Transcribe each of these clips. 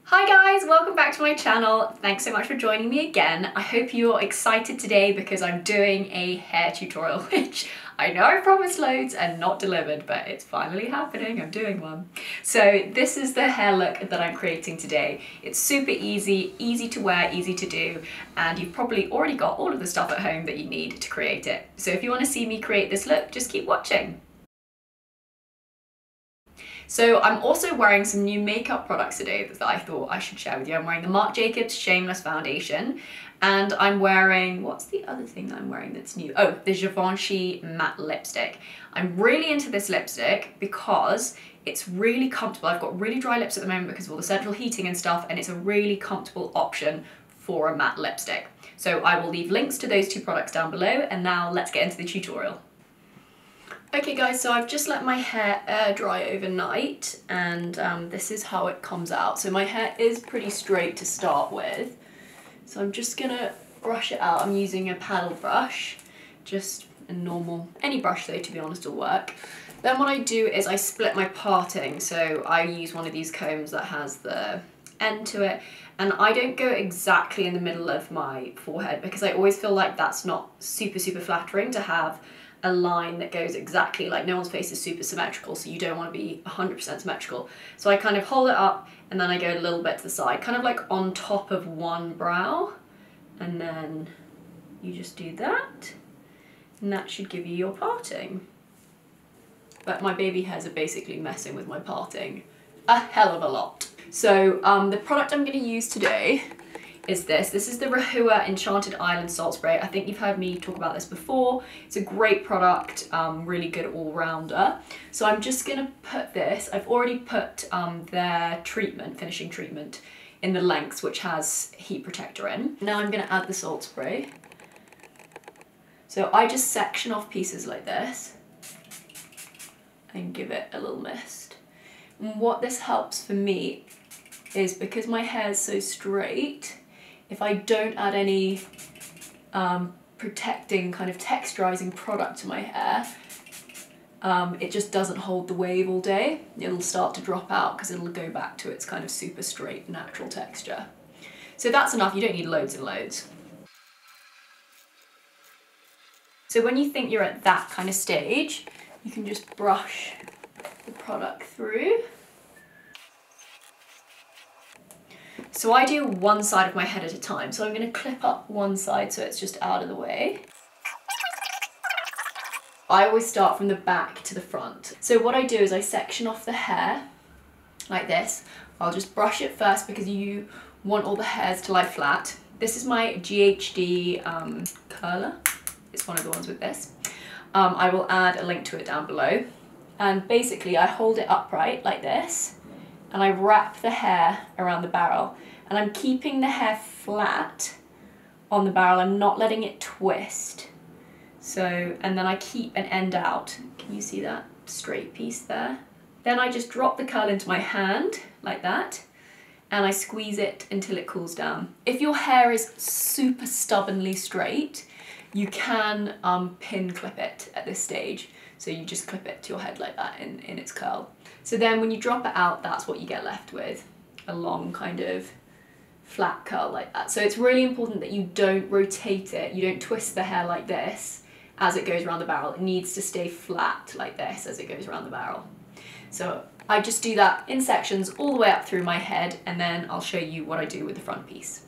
Hi guys, welcome back to my channel. Thanks so much for joining me again. I hope you're excited today because I'm doing a hair tutorial, which I know I promised loads and not delivered, but it's finally happening. I'm doing one. So this is the hair look that I'm creating today. It's super easy, easy to wear, easy to do, and you've probably already got all of the stuff at home that you need to create it. So if you want to see me create this look, just keep watching. So I'm also wearing some new makeup products today that I thought I should share with you. I'm wearing the Marc Jacobs Shameless Foundation, and I'm wearing, what's the other thing that I'm wearing that's new? Oh, the Givenchy matte lipstick. I'm really into this lipstick because it's really comfortable. I've got really dry lips at the moment because of all the central heating and stuff, and it's a really comfortable option for a matte lipstick. So I will leave links to those two products down below, and now let's get into the tutorial. Okay guys, so I've just let my hair air dry overnight, and this is how it comes out. So my hair is pretty straight to start with, so I'm just gonna brush it out. I'm using a paddle brush, just a normal, any brush though, to be honest, will work. Then what I do is I split my parting, so I use one of these combs that has the end to it, and I don't go exactly in the middle of my forehead because I always feel like that's not super flattering to have a line that goes exactly, like no one's face is super symmetrical, so you don't want to be 100% symmetrical. So I kind of hold it up and then I go a little bit to the side, kind of like on top of one brow, and then you just do that, and that should give you your parting. But my baby hairs are basically messing with my parting a hell of a lot. So the product I'm going to use today is this. This is the Rahua Enchanted Island Salt Spray. I think you've heard me talk about this before. It's a great product, really good all-rounder. So I'm just gonna put this, I've already put their treatment, finishing treatment, in the lengths, which has heat protector in. Now I'm gonna add the salt spray. So I just section off pieces like this and give it a little mist. And what this helps for me is, because my hair is so straight, if I don't add any protecting kind of texturizing product to my hair, it just doesn't hold the wave all day. It'll start to drop out because it'll go back to its kind of super straight natural texture. So that's enough, you don't need loads and loads. So when you think you're at that kind of stage, you can just brush the product through. So I do one side of my head at a time. So I'm going to clip up one side so it's just out of the way. I always start from the back to the front. So what I do is I section off the hair like this. I'll just brush it first because you want all the hairs to lie flat. This is my GHD curler. It's one of the ones with this. I will add a link to it down below. And basically I hold it upright like this, and I wrap the hair around the barrel, and I'm keeping the hair flat on the barrel. I'm not letting it twist. So, and then I keep an end out. Can you see that straight piece there? Then I just drop the curl into my hand like that, and I squeeze it until it cools down. If your hair is super stubbornly straight, you can pin clip it at this stage. So you just clip it to your head like that in its curl. So then when you drop it out, that's what you get left with, a long kind of flat curl like that. So it's really important that you don't rotate it, you don't twist the hair like this as it goes around the barrel. It needs to stay flat like this as it goes around the barrel. So I just do that in sections all the way up through my head, and then I'll show you what I do with the front piece.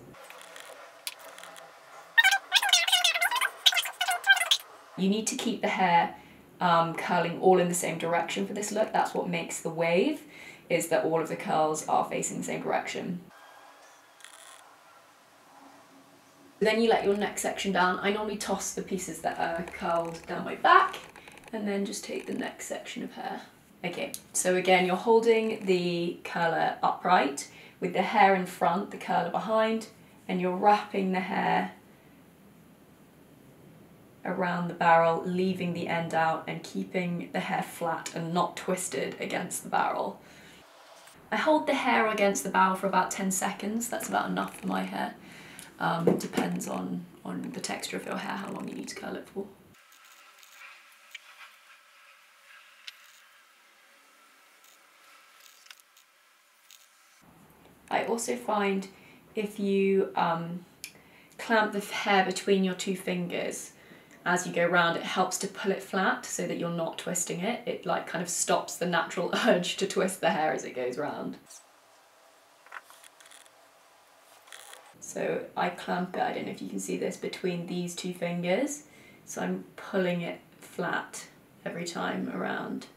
You need to keep the hair curling all in the same direction for this look. That's what makes the wave, is that all of the curls are facing the same direction. Then you let your neck section down. I normally toss the pieces that are curled down my back, and then just take the next section of hair. Okay, so again, you're holding the curler upright with the hair in front, the curler behind, and you're wrapping the hair around the barrel, leaving the end out and keeping the hair flat and not twisted against the barrel. I hold the hair against the barrel for about 10 seconds. That's about enough for my hair. It depends on the texture of your hair, how long you need to curl it for. I also find if you clamp the hair between your two fingers as you go round, it helps to pull it flat so that you're not twisting it. It like kind of stops the natural urge to twist the hair as it goes round. So I clamp it, I don't know if you can see this, between these two fingers. So I'm pulling it flat every time around.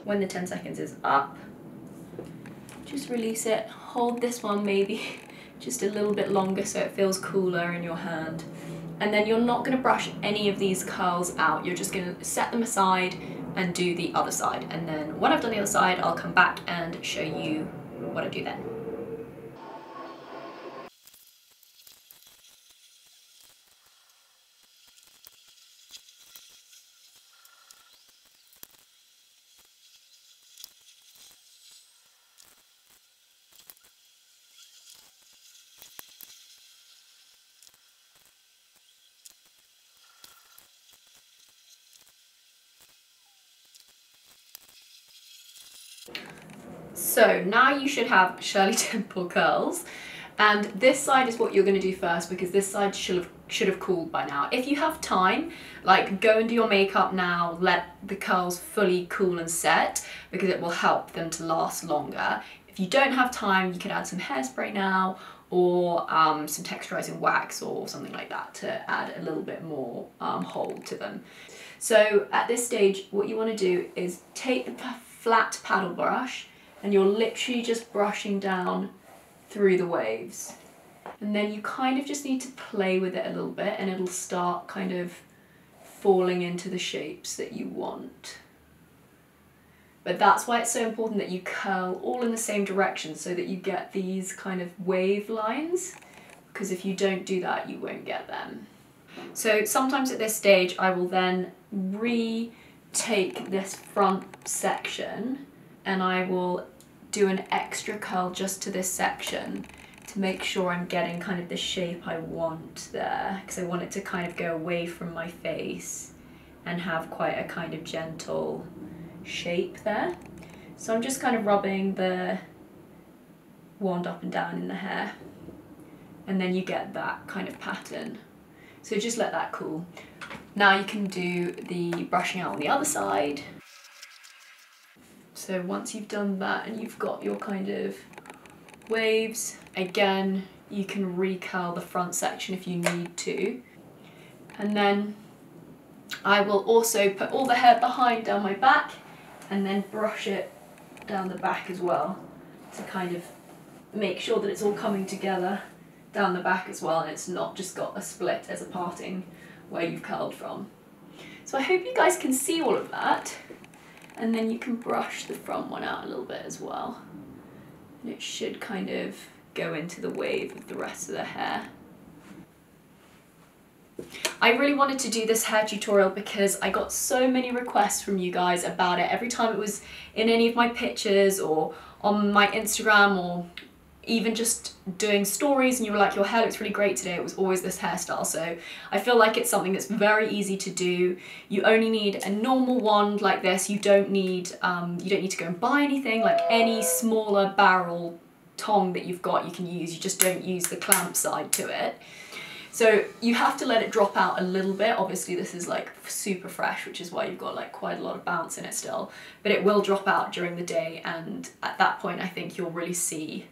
When the 10 seconds is up, just release it. Hold this one maybe just a little bit longer so it feels cooler in your hand. And then you're not going to brush any of these curls out. You're just going to set them aside and do the other side. And then when I've done the other side, I'll come back and show you what I do then. So now you should have Shirley Temple curls, and this side is what you're going to do first because this side should have cooled by now. If you have time, like go and do your makeup now, let the curls fully cool and set because it will help them to last longer. If you don't have time, you can add some hairspray now or some texturizing wax or something like that to add a little bit more hold to them. So at this stage, what you want to do is take the flat paddle brush and you're literally just brushing down through the waves. And then you kind of just need to play with it a little bit and it'll start kind of falling into the shapes that you want. But that's why it's so important that you curl all in the same direction so that you get these kind of wave lines, because if you don't do that, you won't get them. So sometimes at this stage, I will then retake this front section and I will do an extra curl just to this section to make sure I'm getting kind of the shape I want there, because I want it to kind of go away from my face and have quite a kind of gentle shape there. So I'm just kind of rubbing the wand up and down in the hair and then you get that kind of pattern. So just let that cool. Now you can do the brushing out on the other side. So once you've done that and you've got your kind of waves, again, you can recurl the front section if you need to. And then I will also put all the hair behind down my back and then brush it down the back as well to kind of make sure that it's all coming together down the back as well and it's not just got a split as a parting where you've curled from. So I hope you guys can see all of that. And then you can brush the front one out a little bit as well. And it should kind of go into the wave of the rest of the hair. I really wanted to do this hair tutorial because I got so many requests from you guys about it. Every time it was in any of my pictures or on my Instagram or even just doing stories and you were like, your hair looks really great today, it was always this hairstyle. So I feel like it's something that's very easy to do. You only need a normal wand like this. You don't need to go and buy anything. Like any smaller barrel tong that you've got you can use. You just don't use the clamp side to it. So you have to let it drop out a little bit. Obviously this is like super fresh, which is why you've got like quite a lot of bounce in it still, but it will drop out during the day. And at that point, I think you'll really see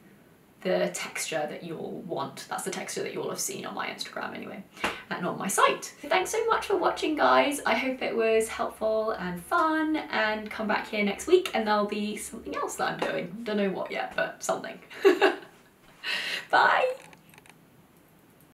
the texture that you'll want. That's the texture that you'll have seen on my Instagram anyway, and on my site. Thanks so much for watching, guys. I hope it was helpful and fun, and come back here next week and there'll be something else that I'm doing. Don't know what yet, but something. Bye.